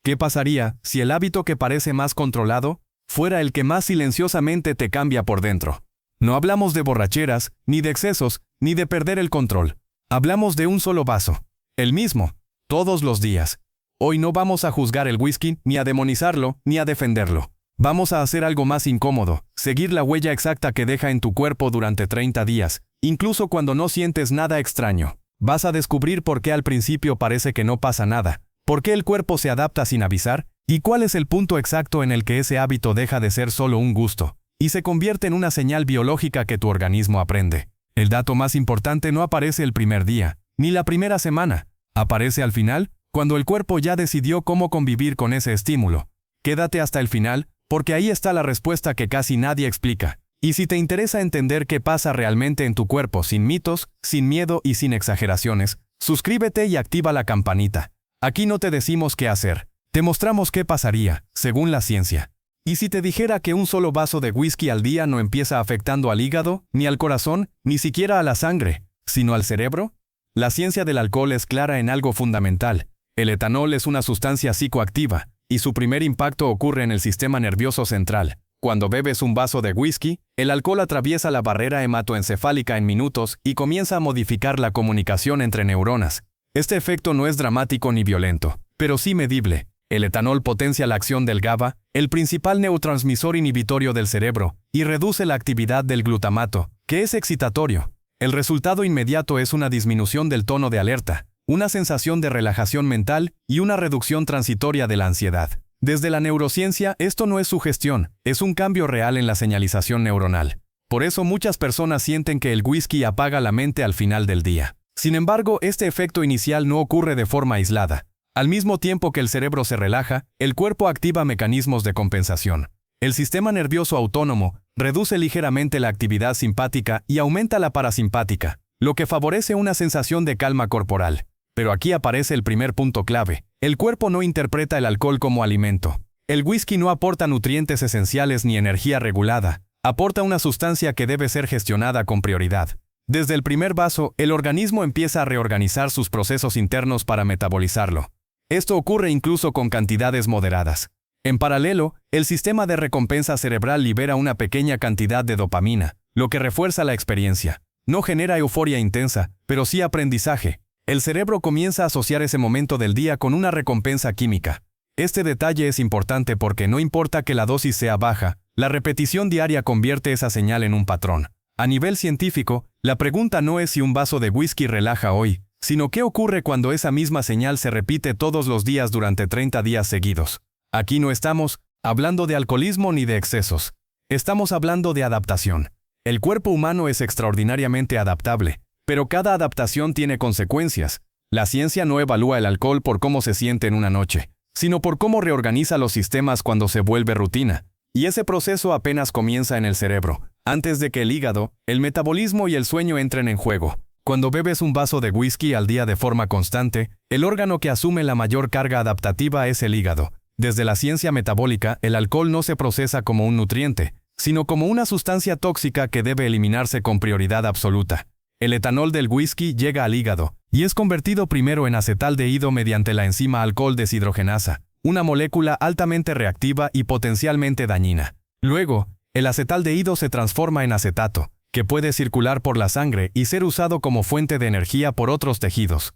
¿Qué pasaría si el hábito que parece más controlado fuera el que más silenciosamente te cambia por dentro? No hablamos de borracheras, ni de excesos, ni de perder el control. Hablamos de un solo vaso. El mismo, todos los días. Hoy no vamos a juzgar el whisky, ni a demonizarlo, ni a defenderlo. Vamos a hacer algo más incómodo, seguir la huella exacta que deja en tu cuerpo durante 30 días, incluso cuando no sientes nada extraño. Vas a descubrir por qué al principio parece que no pasa nada, por qué el cuerpo se adapta sin avisar, y cuál es el punto exacto en el que ese hábito deja de ser solo un gusto, y se convierte en una señal biológica que tu organismo aprende. El dato más importante no aparece el primer día, ni la primera semana. Aparece al final, cuando el cuerpo ya decidió cómo convivir con ese estímulo. Quédate hasta el final, porque ahí está la respuesta que casi nadie explica. Y si te interesa entender qué pasa realmente en tu cuerpo sin mitos, sin miedo y sin exageraciones, suscríbete y activa la campanita. Aquí no te decimos qué hacer, te mostramos qué pasaría, según la ciencia. ¿Y si te dijera que un solo vaso de whisky al día no empieza afectando al hígado, ni al corazón, ni siquiera a la sangre, sino al cerebro? La ciencia del alcohol es clara en algo fundamental. El etanol es una sustancia psicoactiva, y su primer impacto ocurre en el sistema nervioso central. Cuando bebes un vaso de whisky, el alcohol atraviesa la barrera hematoencefálica en minutos y comienza a modificar la comunicación entre neuronas. Este efecto no es dramático ni violento, pero sí medible. El etanol potencia la acción del GABA, el principal neurotransmisor inhibitorio del cerebro, y reduce la actividad del glutamato, que es excitatorio. El resultado inmediato es una disminución del tono de alerta, una sensación de relajación mental y una reducción transitoria de la ansiedad. Desde la neurociencia, esto no es sugestión, es un cambio real en la señalización neuronal. Por eso muchas personas sienten que el whisky apaga la mente al final del día. Sin embargo, este efecto inicial no ocurre de forma aislada. Al mismo tiempo que el cerebro se relaja, el cuerpo activa mecanismos de compensación. El sistema nervioso autónomo reduce ligeramente la actividad simpática y aumenta la parasimpática, lo que favorece una sensación de calma corporal. Pero aquí aparece el primer punto clave. El cuerpo no interpreta el alcohol como alimento. El whisky no aporta nutrientes esenciales ni energía regulada. Aporta una sustancia que debe ser gestionada con prioridad. Desde el primer vaso, el organismo empieza a reorganizar sus procesos internos para metabolizarlo. Esto ocurre incluso con cantidades moderadas. En paralelo, el sistema de recompensa cerebral libera una pequeña cantidad de dopamina, lo que refuerza la experiencia. No genera euforia intensa, pero sí aprendizaje. El cerebro comienza a asociar ese momento del día con una recompensa química. Este detalle es importante porque no importa que la dosis sea baja, la repetición diaria convierte esa señal en un patrón. A nivel científico, la pregunta no es si un vaso de whisky relaja hoy, sino qué ocurre cuando esa misma señal se repite todos los días durante 30 días seguidos. Aquí no estamos hablando de alcoholismo ni de excesos. Estamos hablando de adaptación. El cuerpo humano es extraordinariamente adaptable, pero cada adaptación tiene consecuencias. La ciencia no evalúa el alcohol por cómo se siente en una noche, sino por cómo reorganiza los sistemas cuando se vuelve rutina. Y ese proceso apenas comienza en el cerebro, antes de que el hígado, el metabolismo y el sueño entren en juego. Cuando bebes un vaso de whisky al día de forma constante, el órgano que asume la mayor carga adaptativa es el hígado. Desde la ciencia metabólica, el alcohol no se procesa como un nutriente, sino como una sustancia tóxica que debe eliminarse con prioridad absoluta. El etanol del whisky llega al hígado y es convertido primero en acetaldehído mediante la enzima alcohol deshidrogenasa, una molécula altamente reactiva y potencialmente dañina. Luego, el acetaldehído se transforma en acetato, que puede circular por la sangre y ser usado como fuente de energía por otros tejidos.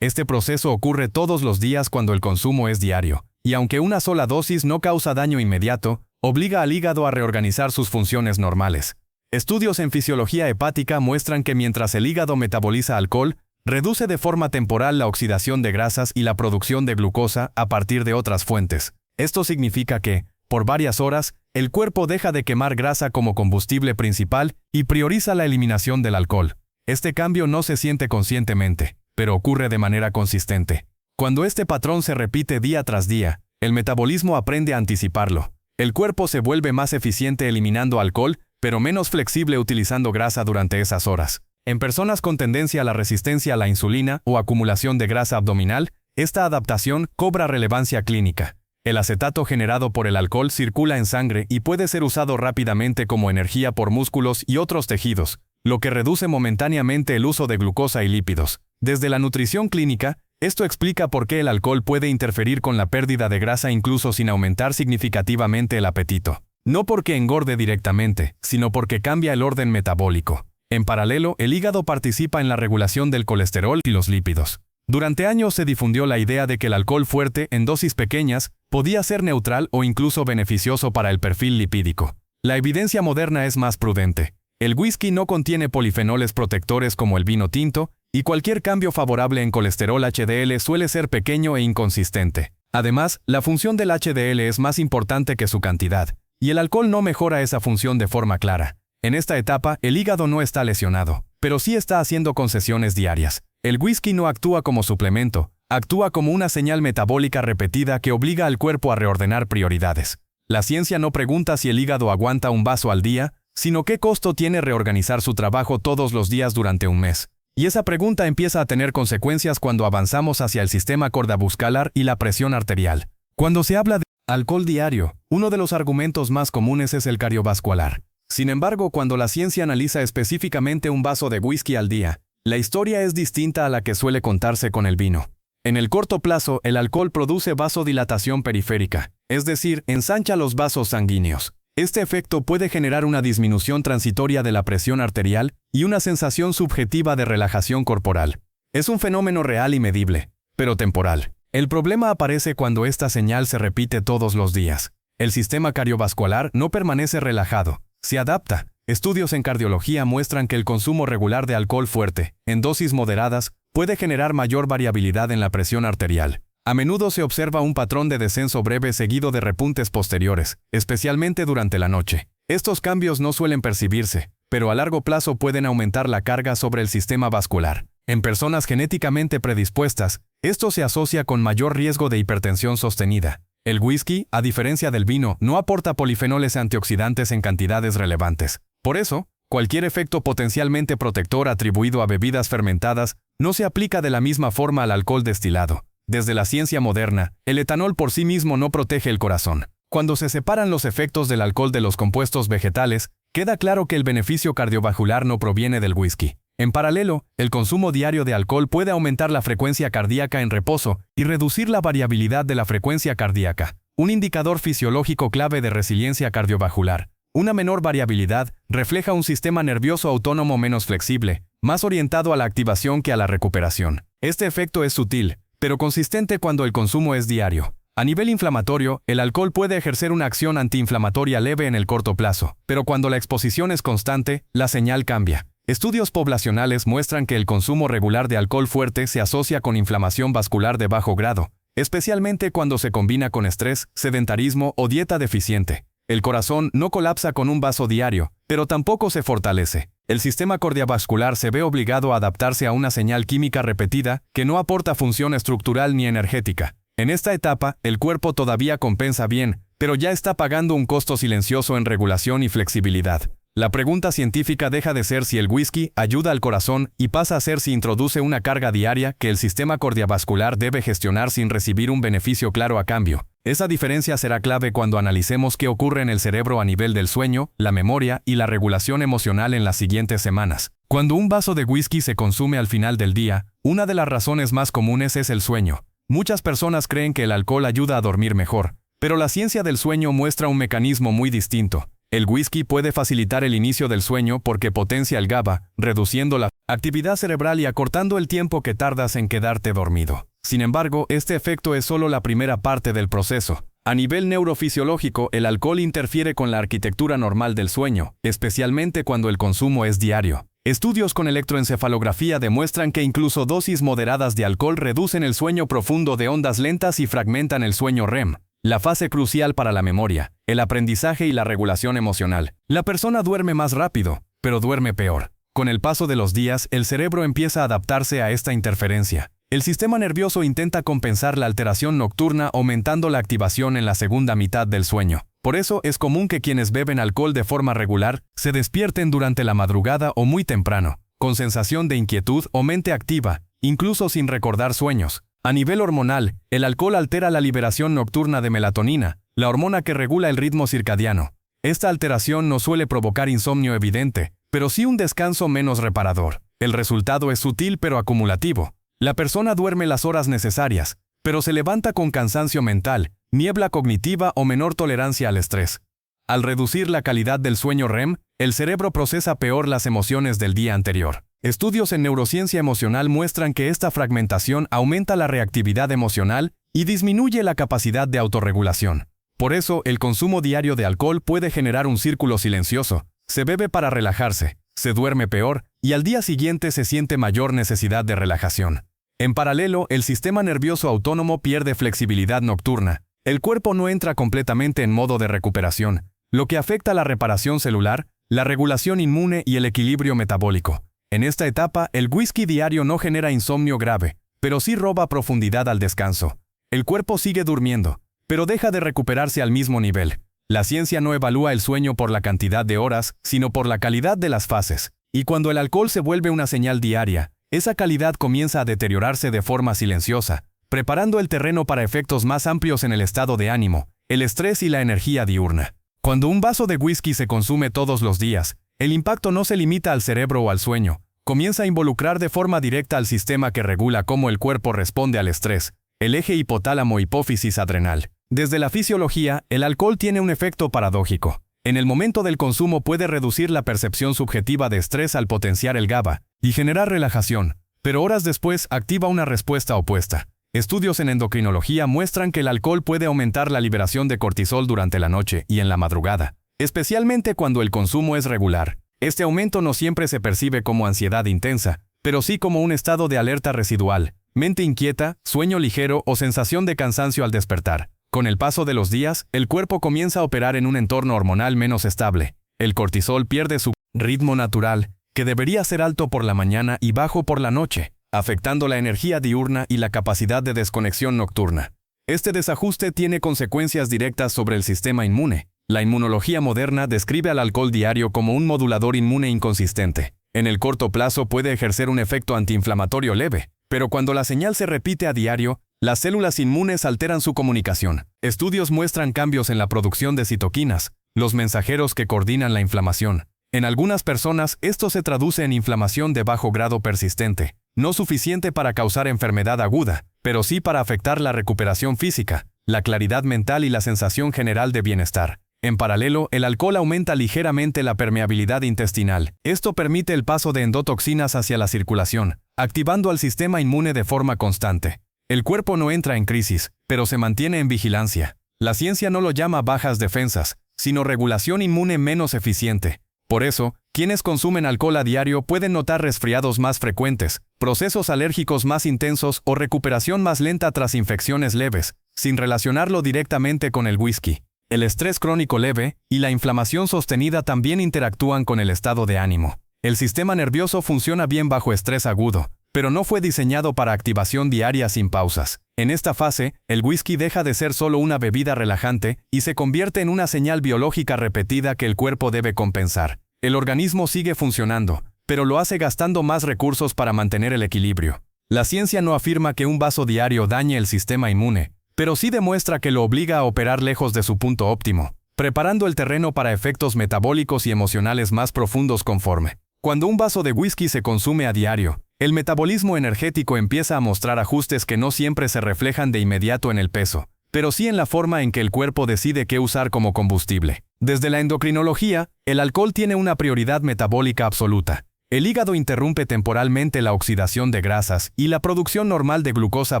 Este proceso ocurre todos los días cuando el consumo es diario, y aunque una sola dosis no causa daño inmediato, obliga al hígado a reorganizar sus funciones normales. Estudios en fisiología hepática muestran que mientras el hígado metaboliza alcohol, reduce de forma temporal la oxidación de grasas y la producción de glucosa a partir de otras fuentes. Esto significa que, por varias horas, el cuerpo deja de quemar grasa como combustible principal y prioriza la eliminación del alcohol. Este cambio no se siente conscientemente, pero ocurre de manera consistente. Cuando este patrón se repite día tras día, el metabolismo aprende a anticiparlo. El cuerpo se vuelve más eficiente eliminando alcohol, pero menos flexible utilizando grasa durante esas horas. En personas con tendencia a la resistencia a la insulina o acumulación de grasa abdominal, esta adaptación cobra relevancia clínica. El acetato generado por el alcohol circula en sangre y puede ser usado rápidamente como energía por músculos y otros tejidos, lo que reduce momentáneamente el uso de glucosa y lípidos. Desde la nutrición clínica, Esto explica por qué el alcohol puede interferir con la pérdida de grasa incluso sin aumentar significativamente el apetito. No porque engorde directamente, sino porque cambia el orden metabólico. En paralelo, el hígado participa en la regulación del colesterol y los lípidos. Durante años se difundió la idea de que el alcohol fuerte, en dosis pequeñas, podía ser neutral o incluso beneficioso para el perfil lipídico. La evidencia moderna es más prudente. El whisky no contiene polifenoles protectores como el vino tinto, y cualquier cambio favorable en colesterol HDL suele ser pequeño e inconsistente. Además, la función del HDL es más importante que su cantidad, y el alcohol no mejora esa función de forma clara. En esta etapa, el hígado no está lesionado, pero sí está haciendo concesiones diarias. El whisky no actúa como suplemento, actúa como una señal metabólica repetida que obliga al cuerpo a reordenar prioridades. La ciencia no pregunta si el hígado aguanta un vaso al día, sino qué costo tiene reorganizar su trabajo todos los días durante un mes. Y esa pregunta empieza a tener consecuencias cuando avanzamos hacia el sistema cardiovascular y la presión arterial. Cuando se habla de alcohol diario, uno de los argumentos más comunes es el cardiovascular. Sin embargo, cuando la ciencia analiza específicamente un vaso de whisky al día, la historia es distinta a la que suele contarse con el vino. En el corto plazo, el alcohol produce vasodilatación periférica, es decir, ensancha los vasos sanguíneos. Este efecto puede generar una disminución transitoria de la presión arterial y una sensación subjetiva de relajación corporal. Es un fenómeno real y medible, pero temporal. El problema aparece cuando esta señal se repite todos los días. El sistema cardiovascular no permanece relajado, se adapta. Estudios en cardiología muestran que el consumo regular de alcohol fuerte, en dosis moderadas, puede generar mayor variabilidad en la presión arterial. A menudo se observa un patrón de descenso breve seguido de repuntes posteriores, especialmente durante la noche. Estos cambios no suelen percibirse, pero a largo plazo pueden aumentar la carga sobre el sistema vascular. En personas genéticamente predispuestas, esto se asocia con mayor riesgo de hipertensión sostenida. El whisky, a diferencia del vino, no aporta polifenoles antioxidantes en cantidades relevantes. Por eso, cualquier efecto potencialmente protector atribuido a bebidas fermentadas no se aplica de la misma forma al alcohol destilado. Desde la ciencia moderna, el etanol por sí mismo no protege el corazón. Cuando se separan los efectos del alcohol de los compuestos vegetales, queda claro que el beneficio cardiovascular no proviene del whisky. En paralelo, el consumo diario de alcohol puede aumentar la frecuencia cardíaca en reposo y reducir la variabilidad de la frecuencia cardíaca, un indicador fisiológico clave de resiliencia cardiovascular. Una menor variabilidad refleja un sistema nervioso autónomo menos flexible, más orientado a la activación que a la recuperación. Este efecto es sutil, pero consistente cuando el consumo es diario. A nivel inflamatorio, el alcohol puede ejercer una acción antiinflamatoria leve en el corto plazo, pero cuando la exposición es constante, la señal cambia. Estudios poblacionales muestran que el consumo regular de alcohol fuerte se asocia con inflamación vascular de bajo grado, especialmente cuando se combina con estrés, sedentarismo o dieta deficiente. El corazón no colapsa con un vaso diario, pero tampoco se fortalece. El sistema cardiovascular se ve obligado a adaptarse a una señal química repetida que no aporta función estructural ni energética. En esta etapa, el cuerpo todavía compensa bien, pero ya está pagando un costo silencioso en regulación y flexibilidad. La pregunta científica deja de ser si el whisky ayuda al corazón y pasa a ser si introduce una carga diaria que el sistema cardiovascular debe gestionar sin recibir un beneficio claro a cambio. Esa diferencia será clave cuando analicemos qué ocurre en el cerebro a nivel del sueño, la memoria y la regulación emocional en las siguientes semanas. Cuando un vaso de whisky se consume al final del día, una de las razones más comunes es el sueño. Muchas personas creen que el alcohol ayuda a dormir mejor, pero la ciencia del sueño muestra un mecanismo muy distinto. El whisky puede facilitar el inicio del sueño porque potencia el GABA, reduciendo la actividad cerebral y acortando el tiempo que tardas en quedarte dormido. Sin embargo, este efecto es solo la primera parte del proceso. A nivel neurofisiológico, el alcohol interfiere con la arquitectura normal del sueño, especialmente cuando el consumo es diario. Estudios con electroencefalografía demuestran que incluso dosis moderadas de alcohol reducen el sueño profundo de ondas lentas y fragmentan el sueño REM. La fase crucial para la memoria, el aprendizaje y la regulación emocional. La persona duerme más rápido, pero duerme peor. Con el paso de los días, el cerebro empieza a adaptarse a esta interferencia. El sistema nervioso intenta compensar la alteración nocturna aumentando la activación en la segunda mitad del sueño. Por eso es común que quienes beben alcohol de forma regular se despierten durante la madrugada o muy temprano, con sensación de inquietud o mente activa, incluso sin recordar sueños. A nivel hormonal, el alcohol altera la liberación nocturna de melatonina, la hormona que regula el ritmo circadiano. Esta alteración no suele provocar insomnio evidente, pero sí un descanso menos reparador. El resultado es sutil pero acumulativo. La persona duerme las horas necesarias, pero se levanta con cansancio mental, niebla cognitiva o menor tolerancia al estrés. Al reducir la calidad del sueño REM, el cerebro procesa peor las emociones del día anterior. Estudios en neurociencia emocional muestran que esta fragmentación aumenta la reactividad emocional y disminuye la capacidad de autorregulación. Por eso, el consumo diario de alcohol puede generar un círculo silencioso. Se bebe para relajarse, se duerme peor y al día siguiente se siente mayor necesidad de relajación. En paralelo, el sistema nervioso autónomo pierde flexibilidad nocturna. El cuerpo no entra completamente en modo de recuperación, lo que afecta la reparación celular, la regulación inmune y el equilibrio metabólico. En esta etapa, el whisky diario no genera insomnio grave, pero sí roba profundidad al descanso. El cuerpo sigue durmiendo, pero deja de recuperarse al mismo nivel. La ciencia no evalúa el sueño por la cantidad de horas, sino por la calidad de las fases. Y cuando el alcohol se vuelve una señal diaria, esa calidad comienza a deteriorarse de forma silenciosa, preparando el terreno para efectos más amplios en el estado de ánimo, el estrés y la energía diurna. Cuando un vaso de whisky se consume todos los días, el impacto no se limita al cerebro o al sueño, comienza a involucrar de forma directa al sistema que regula cómo el cuerpo responde al estrés, el eje hipotálamo-hipófisis adrenal. Desde la fisiología, el alcohol tiene un efecto paradójico. En el momento del consumo puede reducir la percepción subjetiva de estrés al potenciar el GABA y generar relajación, pero horas después activa una respuesta opuesta. Estudios en endocrinología muestran que el alcohol puede aumentar la liberación de cortisol durante la noche y en la madrugada, especialmente cuando el consumo es regular. Este aumento no siempre se percibe como ansiedad intensa, pero sí como un estado de alerta residual, mente inquieta, sueño ligero o sensación de cansancio al despertar. Con el paso de los días, el cuerpo comienza a operar en un entorno hormonal menos estable. El cortisol pierde su ritmo natural, que debería ser alto por la mañana y bajo por la noche, afectando la energía diurna y la capacidad de desconexión nocturna. Este desajuste tiene consecuencias directas sobre el sistema inmune. La inmunología moderna describe al alcohol diario como un modulador inmune inconsistente. En el corto plazo puede ejercer un efecto antiinflamatorio leve, pero cuando la señal se repite a diario, las células inmunes alteran su comunicación. Estudios muestran cambios en la producción de citoquinas, los mensajeros que coordinan la inflamación. En algunas personas, esto se traduce en inflamación de bajo grado persistente, no suficiente para causar enfermedad aguda, pero sí para afectar la recuperación física, la claridad mental y la sensación general de bienestar. En paralelo, el alcohol aumenta ligeramente la permeabilidad intestinal. Esto permite el paso de endotoxinas hacia la circulación, activando al sistema inmune de forma constante. El cuerpo no entra en crisis, pero se mantiene en vigilancia. La ciencia no lo llama bajas defensas, sino regulación inmune menos eficiente. Por eso, quienes consumen alcohol a diario pueden notar resfriados más frecuentes, procesos alérgicos más intensos o recuperación más lenta tras infecciones leves, sin relacionarlo directamente con el whisky. El estrés crónico leve y la inflamación sostenida también interactúan con el estado de ánimo. El sistema nervioso funciona bien bajo estrés agudo, pero no fue diseñado para activación diaria sin pausas. En esta fase, el whisky deja de ser solo una bebida relajante y se convierte en una señal biológica repetida que el cuerpo debe compensar. El organismo sigue funcionando, pero lo hace gastando más recursos para mantener el equilibrio. La ciencia no afirma que un vaso diario dañe el sistema inmune, pero sí demuestra que lo obliga a operar lejos de su punto óptimo, preparando el terreno para efectos metabólicos y emocionales más profundos conforme. Cuando un vaso de whisky se consume a diario, el metabolismo energético empieza a mostrar ajustes que no siempre se reflejan de inmediato en el peso, pero sí en la forma en que el cuerpo decide qué usar como combustible. Desde la endocrinología, el alcohol tiene una prioridad metabólica absoluta. El hígado interrumpe temporalmente la oxidación de grasas y la producción normal de glucosa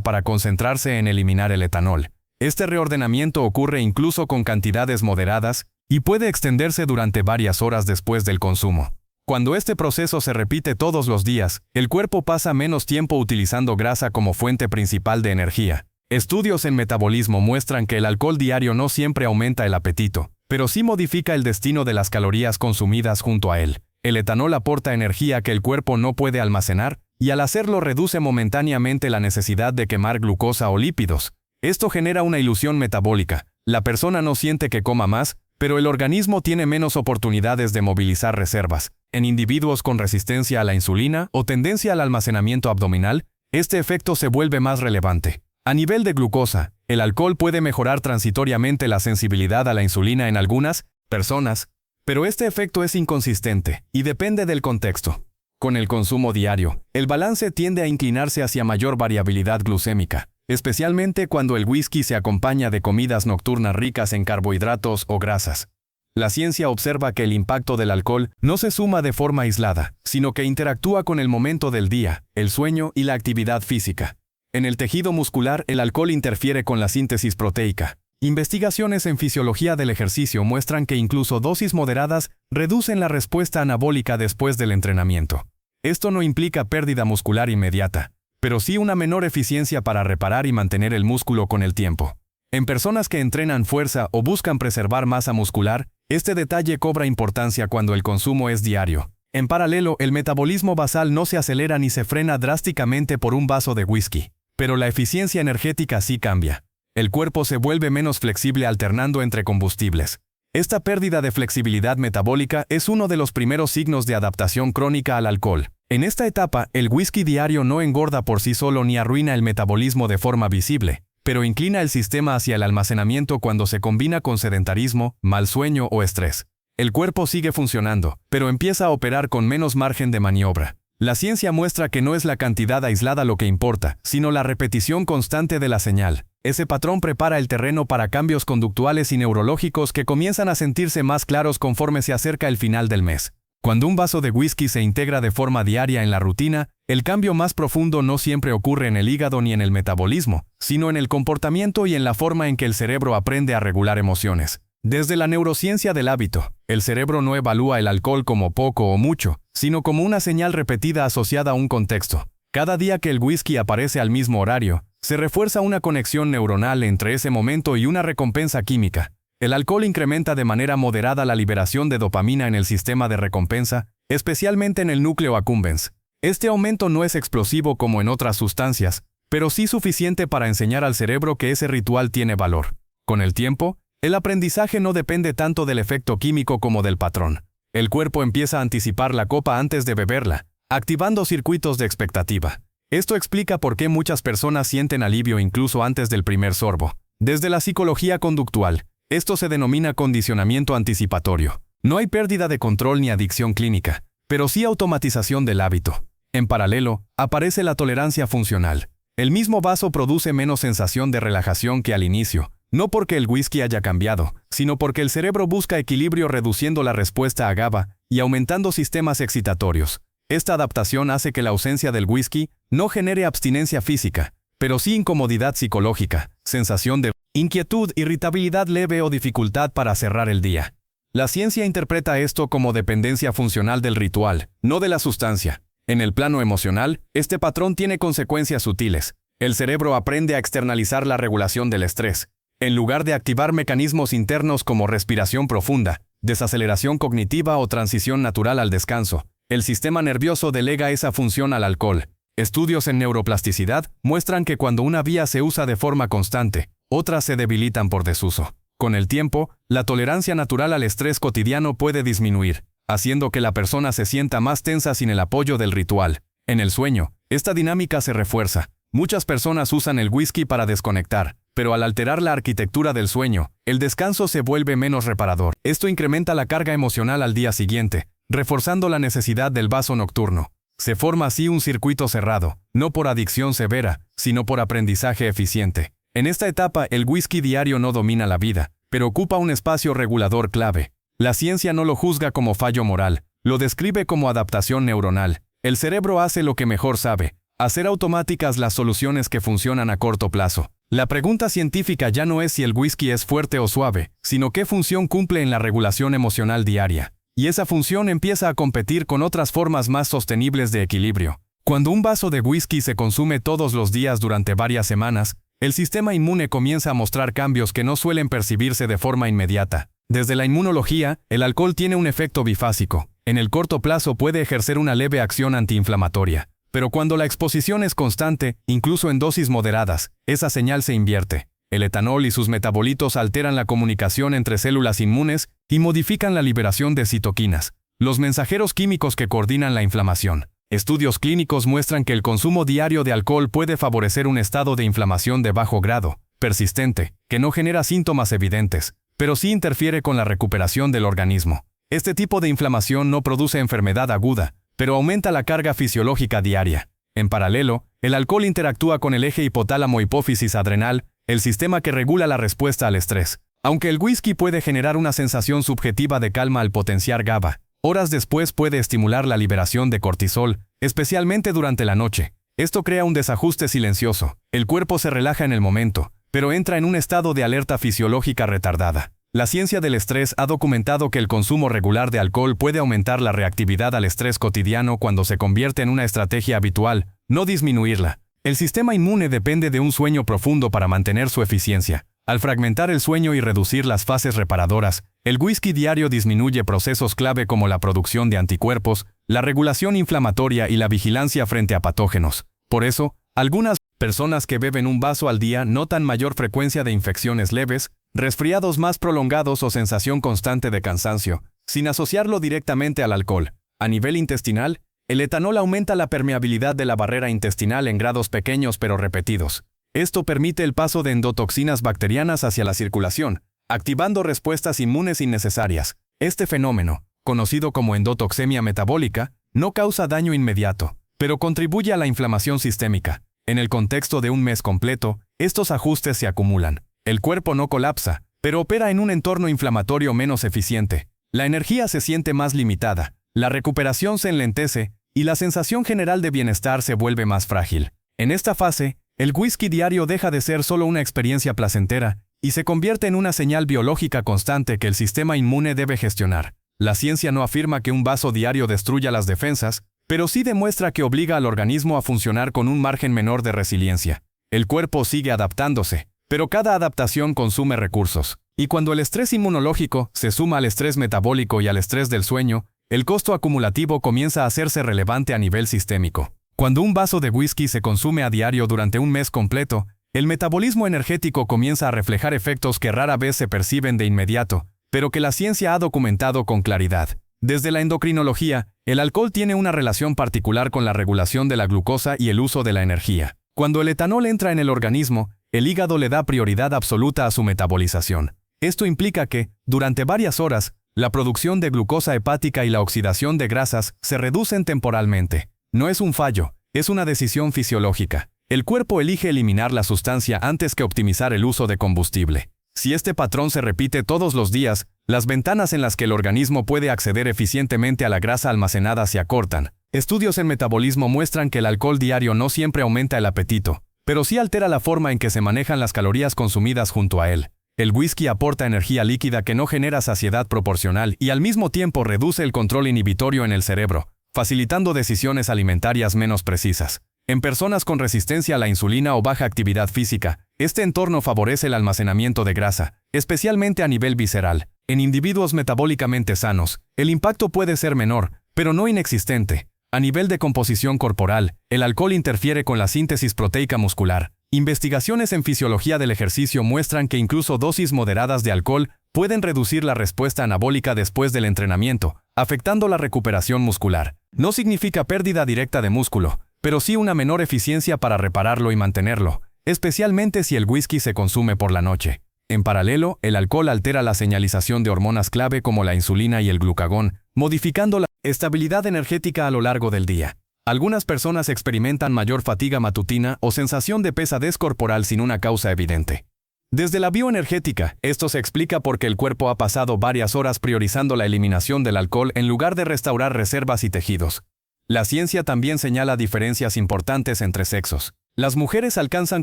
para concentrarse en eliminar el etanol. Este reordenamiento ocurre incluso con cantidades moderadas y puede extenderse durante varias horas después del consumo. Cuando este proceso se repite todos los días, el cuerpo pasa menos tiempo utilizando grasa como fuente principal de energía. Estudios en metabolismo muestran que el alcohol diario no siempre aumenta el apetito, pero sí modifica el destino de las calorías consumidas junto a él. El etanol aporta energía que el cuerpo no puede almacenar, y al hacerlo reduce momentáneamente la necesidad de quemar glucosa o lípidos. Esto genera una ilusión metabólica. La persona no siente que coma más, pero el organismo tiene menos oportunidades de movilizar reservas. En individuos con resistencia a la insulina o tendencia al almacenamiento abdominal, este efecto se vuelve más relevante. A nivel de glucosa, el alcohol puede mejorar transitoriamente la sensibilidad a la insulina en algunas personas, pero este efecto es inconsistente y depende del contexto. Con el consumo diario, el balance tiende a inclinarse hacia mayor variabilidad glucémica, especialmente cuando el whisky se acompaña de comidas nocturnas ricas en carbohidratos o grasas. La ciencia observa que el impacto del alcohol no se suma de forma aislada, sino que interactúa con el momento del día, el sueño y la actividad física. En el tejido muscular, el alcohol interfiere con la síntesis proteica. Investigaciones en fisiología del ejercicio muestran que incluso dosis moderadas reducen la respuesta anabólica después del entrenamiento. Esto no implica pérdida muscular inmediata, pero sí una menor eficiencia para reparar y mantener el músculo con el tiempo. En personas que entrenan fuerza o buscan preservar masa muscular, este detalle cobra importancia cuando el consumo es diario. En paralelo, el metabolismo basal no se acelera ni se frena drásticamente por un vaso de whisky, pero la eficiencia energética sí cambia. El cuerpo se vuelve menos flexible alternando entre combustibles. Esta pérdida de flexibilidad metabólica es uno de los primeros signos de adaptación crónica al alcohol. En esta etapa, el whisky diario no engorda por sí solo ni arruina el metabolismo de forma visible, pero inclina el sistema hacia el almacenamiento cuando se combina con sedentarismo, mal sueño o estrés. El cuerpo sigue funcionando, pero empieza a operar con menos margen de maniobra. La ciencia muestra que no es la cantidad aislada lo que importa, sino la repetición constante de la señal. Ese patrón prepara el terreno para cambios conductuales y neurológicos que comienzan a sentirse más claros conforme se acerca el final del mes. Cuando un vaso de whisky se integra de forma diaria en la rutina, el cambio más profundo no siempre ocurre en el hígado ni en el metabolismo, sino en el comportamiento y en la forma en que el cerebro aprende a regular emociones. Desde la neurociencia del hábito, el cerebro no evalúa el alcohol como poco o mucho, sino como una señal repetida asociada a un contexto. Cada día que el whisky aparece al mismo horario, se refuerza una conexión neuronal entre ese momento y una recompensa química. El alcohol incrementa de manera moderada la liberación de dopamina en el sistema de recompensa, especialmente en el núcleo accumbens. Este aumento no es explosivo como en otras sustancias, pero sí suficiente para enseñar al cerebro que ese ritual tiene valor. Con el tiempo, el aprendizaje no depende tanto del efecto químico como del patrón. El cuerpo empieza a anticipar la copa antes de beberla, activando circuitos de expectativa. Esto explica por qué muchas personas sienten alivio incluso antes del primer sorbo. Desde la psicología conductual, esto se denomina condicionamiento anticipatorio. No hay pérdida de control ni adicción clínica, pero sí automatización del hábito. En paralelo, aparece la tolerancia funcional. El mismo vaso produce menos sensación de relajación que al inicio, no porque el whisky haya cambiado, sino porque el cerebro busca equilibrio reduciendo la respuesta a GABA y aumentando sistemas excitatorios. Esta adaptación hace que la ausencia del whisky no genere abstinencia física, pero sí incomodidad psicológica, sensación de inquietud, irritabilidad leve o dificultad para cerrar el día. La ciencia interpreta esto como dependencia funcional del ritual, no de la sustancia. En el plano emocional, este patrón tiene consecuencias sutiles. El cerebro aprende a externalizar la regulación del estrés. En lugar de activar mecanismos internos como respiración profunda, desaceleración cognitiva o transición natural al descanso, el sistema nervioso delega esa función al alcohol. Estudios en neuroplasticidad muestran que cuando una vía se usa de forma constante, otras se debilitan por desuso. Con el tiempo, la tolerancia natural al estrés cotidiano puede disminuir, haciendo que la persona se sienta más tensa sin el apoyo del ritual. En el sueño, esta dinámica se refuerza. Muchas personas usan el whisky para desconectar, pero al alterar la arquitectura del sueño, el descanso se vuelve menos reparador. Esto incrementa la carga emocional al día siguiente, reforzando la necesidad del vaso nocturno. Se forma así un circuito cerrado, no por adicción severa, sino por aprendizaje eficiente. En esta etapa, el whisky diario no domina la vida, pero ocupa un espacio regulador clave. La ciencia no lo juzga como fallo moral, lo describe como adaptación neuronal. El cerebro hace lo que mejor sabe, hacer automáticas las soluciones que funcionan a corto plazo. La pregunta científica ya no es si el whisky es fuerte o suave, sino qué función cumple en la regulación emocional diaria. Y esa función empieza a competir con otras formas más sostenibles de equilibrio. Cuando un vaso de whisky se consume todos los días durante varias semanas, el sistema inmune comienza a mostrar cambios que no suelen percibirse de forma inmediata. Desde la inmunología, el alcohol tiene un efecto bifásico. En el corto plazo puede ejercer una leve acción antiinflamatoria, pero cuando la exposición es constante, incluso en dosis moderadas, esa señal se invierte. El etanol y sus metabolitos alteran la comunicación entre células inmunes y modifican la liberación de citoquinas, los mensajeros químicos que coordinan la inflamación. Estudios clínicos muestran que el consumo diario de alcohol puede favorecer un estado de inflamación de bajo grado, persistente, que no genera síntomas evidentes, pero sí interfiere con la recuperación del organismo. Este tipo de inflamación no produce enfermedad aguda, pero aumenta la carga fisiológica diaria. En paralelo, el alcohol interactúa con el eje hipotálamo-hipófisis adrenal, el sistema que regula la respuesta al estrés. Aunque el whisky puede generar una sensación subjetiva de calma al potenciar GABA, horas después puede estimular la liberación de cortisol, especialmente durante la noche. Esto crea un desajuste silencioso. El cuerpo se relaja en el momento, pero entra en un estado de alerta fisiológica retardada. La ciencia del estrés ha documentado que el consumo regular de alcohol puede aumentar la reactividad al estrés cotidiano cuando se convierte en una estrategia habitual, no disminuirla. El sistema inmune depende de un sueño profundo para mantener su eficiencia. Al fragmentar el sueño y reducir las fases reparadoras, el whisky diario disminuye procesos clave como la producción de anticuerpos, la regulación inflamatoria y la vigilancia frente a patógenos. Por eso, algunas personas que beben un vaso al día notan mayor frecuencia de infecciones leves, resfriados más prolongados o sensación constante de cansancio, sin asociarlo directamente al alcohol. A nivel intestinal, el etanol aumenta la permeabilidad de la barrera intestinal en grados pequeños pero repetidos. Esto permite el paso de endotoxinas bacterianas hacia la circulación, activando respuestas inmunes innecesarias. Este fenómeno, conocido como endotoxemia metabólica, no causa daño inmediato, pero contribuye a la inflamación sistémica. En el contexto de un mes completo, estos ajustes se acumulan. El cuerpo no colapsa, pero opera en un entorno inflamatorio menos eficiente. La energía se siente más limitada, la recuperación se enlentece y la sensación general de bienestar se vuelve más frágil. En esta fase, el whisky diario deja de ser solo una experiencia placentera y se convierte en una señal biológica constante que el sistema inmune debe gestionar. La ciencia no afirma que un vaso diario destruya las defensas, pero sí demuestra que obliga al organismo a funcionar con un margen menor de resiliencia. El cuerpo sigue adaptándose, pero cada adaptación consume recursos. Y cuando el estrés inmunológico se suma al estrés metabólico y al estrés del sueño, el costo acumulativo comienza a hacerse relevante a nivel sistémico. Cuando un vaso de whisky se consume a diario durante un mes completo, el metabolismo energético comienza a reflejar efectos que rara vez se perciben de inmediato, pero que la ciencia ha documentado con claridad. Desde la endocrinología, el alcohol tiene una relación particular con la regulación de la glucosa y el uso de la energía. Cuando el etanol entra en el organismo, el hígado le da prioridad absoluta a su metabolización. Esto implica que, durante varias horas, la producción de glucosa hepática y la oxidación de grasas se reducen temporalmente. No es un fallo, es una decisión fisiológica. El cuerpo elige eliminar la sustancia antes que optimizar el uso de combustible. Si este patrón se repite todos los días, las ventanas en las que el organismo puede acceder eficientemente a la grasa almacenada se acortan. Estudios en metabolismo muestran que el alcohol diario no siempre aumenta el apetito, pero sí altera la forma en que se manejan las calorías consumidas junto a él. El whisky aporta energía líquida que no genera saciedad proporcional y al mismo tiempo reduce el control inhibitorio en el cerebro, facilitando decisiones alimentarias menos precisas. En personas con resistencia a la insulina o baja actividad física, este entorno favorece el almacenamiento de grasa, especialmente a nivel visceral. En individuos metabólicamente sanos, el impacto puede ser menor, pero no inexistente. A nivel de composición corporal, el alcohol interfiere con la síntesis proteica muscular. Investigaciones en fisiología del ejercicio muestran que incluso dosis moderadas de alcohol pueden reducir la respuesta anabólica después del entrenamiento, afectando la recuperación muscular. No significa pérdida directa de músculo, pero sí una menor eficiencia para repararlo y mantenerlo, especialmente si el whisky se consume por la noche. En paralelo, el alcohol altera la señalización de hormonas clave como la insulina y el glucagón, modificando la estabilidad energética a lo largo del día. Algunas personas experimentan mayor fatiga matutina o sensación de pesadez corporal sin una causa evidente. Desde la bioenergética, esto se explica porque el cuerpo ha pasado varias horas priorizando la eliminación del alcohol en lugar de restaurar reservas y tejidos. La ciencia también señala diferencias importantes entre sexos. Las mujeres alcanzan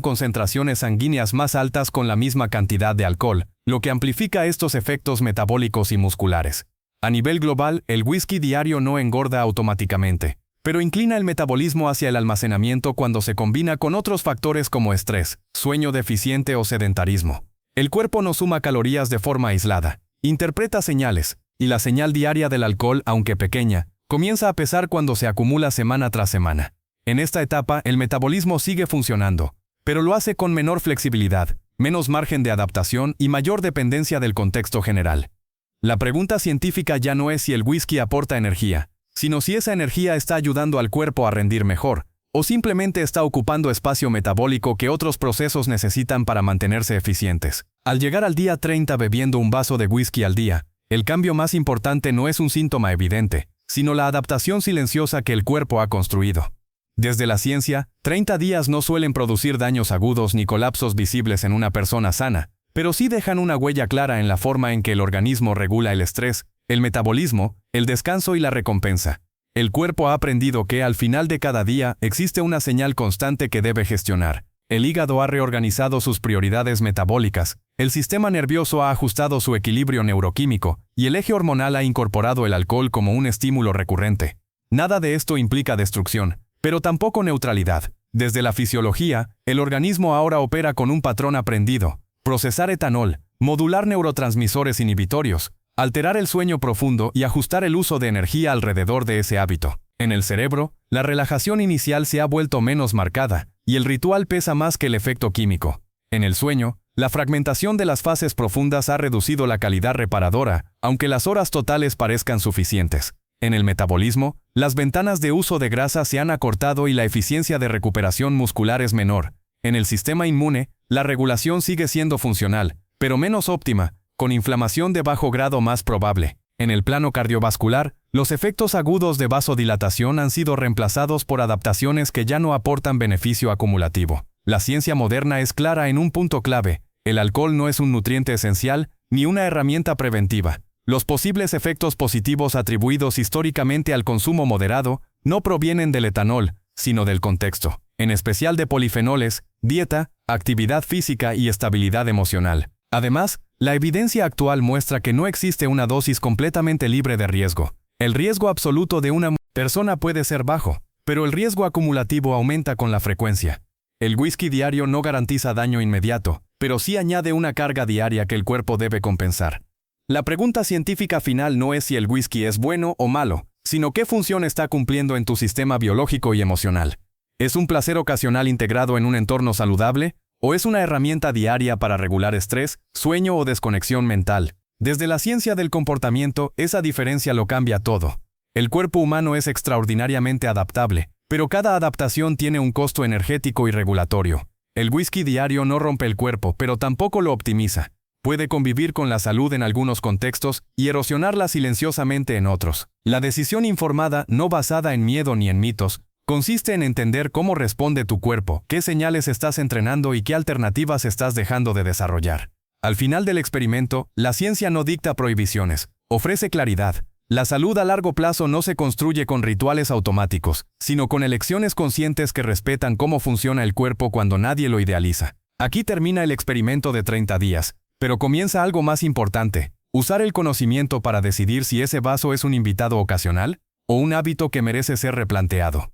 concentraciones sanguíneas más altas con la misma cantidad de alcohol, lo que amplifica estos efectos metabólicos y musculares. A nivel global, el whisky diario no engorda automáticamente, pero inclina el metabolismo hacia el almacenamiento cuando se combina con otros factores como estrés, sueño deficiente o sedentarismo. El cuerpo no suma calorías de forma aislada, interpreta señales, y la señal diaria del alcohol, aunque pequeña, comienza a pesar cuando se acumula semana tras semana. En esta etapa, el metabolismo sigue funcionando, pero lo hace con menor flexibilidad, menos margen de adaptación y mayor dependencia del contexto general. La pregunta científica ya no es si el whisky aporta energía, sino si esa energía está ayudando al cuerpo a rendir mejor, o simplemente está ocupando espacio metabólico que otros procesos necesitan para mantenerse eficientes. Al llegar al día 30 bebiendo un vaso de whisky al día, el cambio más importante no es un síntoma evidente, sino la adaptación silenciosa que el cuerpo ha construido. Desde la ciencia, 30 días no suelen producir daños agudos ni colapsos visibles en una persona sana, pero sí dejan una huella clara en la forma en que el organismo regula el estrés, el metabolismo, el descanso y la recompensa. El cuerpo ha aprendido que al final de cada día existe una señal constante que debe gestionar. El hígado ha reorganizado sus prioridades metabólicas, el sistema nervioso ha ajustado su equilibrio neuroquímico y el eje hormonal ha incorporado el alcohol como un estímulo recurrente. Nada de esto implica destrucción, pero tampoco neutralidad. Desde la fisiología, el organismo ahora opera con un patrón aprendido: procesar etanol, modular neurotransmisores inhibitorios, alterar el sueño profundo y ajustar el uso de energía alrededor de ese hábito. En el cerebro, la relajación inicial se ha vuelto menos marcada, y el ritual pesa más que el efecto químico. En el sueño, la fragmentación de las fases profundas ha reducido la calidad reparadora, aunque las horas totales parezcan suficientes. En el metabolismo, las ventanas de uso de grasa se han acortado y la eficiencia de recuperación muscular es menor. En el sistema inmune, la regulación sigue siendo funcional, pero menos óptima, con inflamación de bajo grado más probable. En el plano cardiovascular, los efectos agudos de vasodilatación han sido reemplazados por adaptaciones que ya no aportan beneficio acumulativo. La ciencia moderna es clara en un punto clave: el alcohol no es un nutriente esencial, ni una herramienta preventiva. Los posibles efectos positivos atribuidos históricamente al consumo moderado no provienen del etanol, sino del contexto, en especial de polifenoles, dieta, actividad física y estabilidad emocional. Además, la evidencia actual muestra que no existe una dosis completamente libre de riesgo. El riesgo absoluto de una persona puede ser bajo, pero el riesgo acumulativo aumenta con la frecuencia. El whisky diario no garantiza daño inmediato, pero sí añade una carga diaria que el cuerpo debe compensar. La pregunta científica final no es si el whisky es bueno o malo, sino qué función está cumpliendo en tu sistema biológico y emocional. ¿Es un placer ocasional integrado en un entorno saludable? ¿O es una herramienta diaria para regular estrés, sueño o desconexión mental? Desde la ciencia del comportamiento, esa diferencia lo cambia todo. El cuerpo humano es extraordinariamente adaptable, pero cada adaptación tiene un costo energético y regulatorio. El whisky diario no rompe el cuerpo, pero tampoco lo optimiza. Puede convivir con la salud en algunos contextos y erosionarla silenciosamente en otros. La decisión informada, no basada en miedo ni en mitos, consiste en entender cómo responde tu cuerpo, qué señales estás entrenando y qué alternativas estás dejando de desarrollar. Al final del experimento, la ciencia no dicta prohibiciones, ofrece claridad. La salud a largo plazo no se construye con rituales automáticos, sino con elecciones conscientes que respetan cómo funciona el cuerpo cuando nadie lo idealiza. Aquí termina el experimento de 30 días, pero comienza algo más importante: usar el conocimiento para decidir si ese vaso es un invitado ocasional o un hábito que merece ser replanteado.